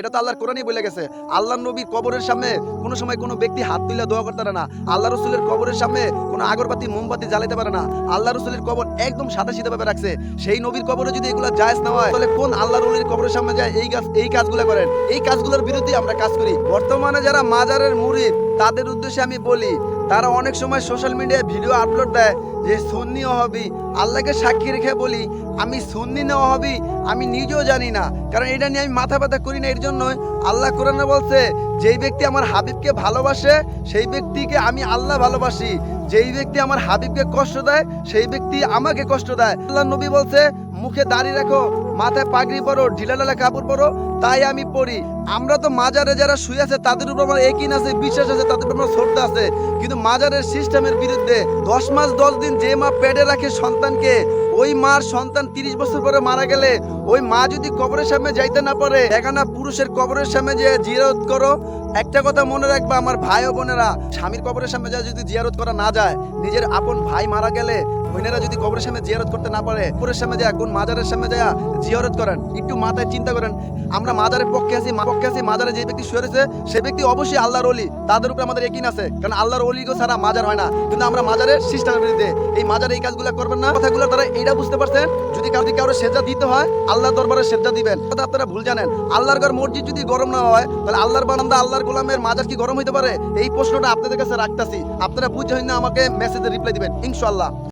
এটা তো আল্লাহর কোরআনই বলে গেছে। আল্লাহর নবীর কবরের সামনে কোনো সময় কোনো ব্যক্তি হাত তুলে দোয়া করতে পারে না। আল্লাহ রসুলের কবরের সামনে কোনো আগরবাতি মোমবাতি জ্বালাতে পারে না। আল্লাহ রসুলের কবর একদম সাদাসিধা ভাবে রাখছে। সেই নবীর কবরে যদি এগুলো জায়েজ না হয়, তাহলে কোন আল্লাহর ওলির কবরের সামনে যায় এই কাজগুলো করেন? এই কাজগুলোর বিরুদ্ধে আমরা কাজ করি। বর্তমানে যারা মাজারের মুরিদ, তাদের উদ্দেশ্যে আমি বলি, তারা অনেক সময় সোশ্যাল মিডিয়ায় ভিডিও আপলোড দেয় যে সুন্নি ওয়াহাবি। আল্লাহকে সাক্ষী রেখে বলি, আমি সুন্নি না ওয়াহাবি আমি নিজেও জানি না, কারণ এটা নিয়ে আমি মাথা ব্যথা করি না। এর জন্যই আল্লাহ কোরআনে বলছে, যেই ব্যক্তি আমার হাবিবকে ভালোবাসে সেই ব্যক্তিকে আমি আল্লাহ ভালোবাসি, যেই ব্যক্তি আমার হাবিবকে কষ্ট দেয় সেই ব্যক্তি আমাকে কষ্ট দেয়। আল্লাহ নবী বলছে, মুখে দাড়ি রাখো, মাথায় পাগড়ি পরো, ঢিলাঢালা কাপড় পরো, তাই আমি পড়ি। আমরা তো মাজারে যারা শুয়ে আছে তাদের উপর আমার একই আছে, বিশ্বাস আছে, তাদের উপর আমার শ্রদ্ধা আছে। কিন্তু মাজারের সিস্টেমের বিরুদ্ধে 10 মাস 10 দিন যে মা পেটে রাখে সন্তানকে, ওই মার সন্তান 30 বছর পরে মারা গেলে ওই মা যদি কবরের সামনে যাইতে না পারে, এখানে পুরুষের কবরের সামনে যে জিয়ারত করো। একটা কথা মনে রাখবা আমার ভাই ও বোনেরা, স্বামীর কবরের সামনে যা যদি জিয়ারত করা না যায়, নিজের আপন ভাই মারা গেলে বোনেরা যদি কবরের সামনে জিয়ারত করতে না পারে, কবরের সামনে যায় কোন মাজারের সামনে যায় জিয়ারত করেন। একটু মাথায় চিন্তা করেন, আমরা মাজারের পক্ষে আছি। মাজারে যে ব্যক্তি শুয়ে রয়েছে সে ব্যক্তি অবশ্যই আল্লাহর ওলি, তাদের উপরে আমাদের একই আছে, কারণ আল্লাহর ওলিকে ছাড়া মাজার হয় না। কিন্তু আমরা মাজারের সিস্টেমের বিরুদ্ধে, এই মাজারে এই কাজগুলো করবেন না। কথাগুলো তারা এইটা বুঝতে পারছেন, যদি কারো সেজদা দিতে হয় আল্লাহ দরবারে সেজদা দিবেন। আপনারা ভুল জানেন, আল্লাহর ঘর মসজিদ যদি গরম না হয়, তাহলে আল্লাহর বান্দা আল্লাহর গোলামের মাজার কি গরম হইতে পারে? এই প্রশ্নটা আপনাদের কাছে রাখতেছি, আপনারা বুঝে না আমাকে মেসেজে রিপ্লাই দিবেন ইনশাআল্লাহ।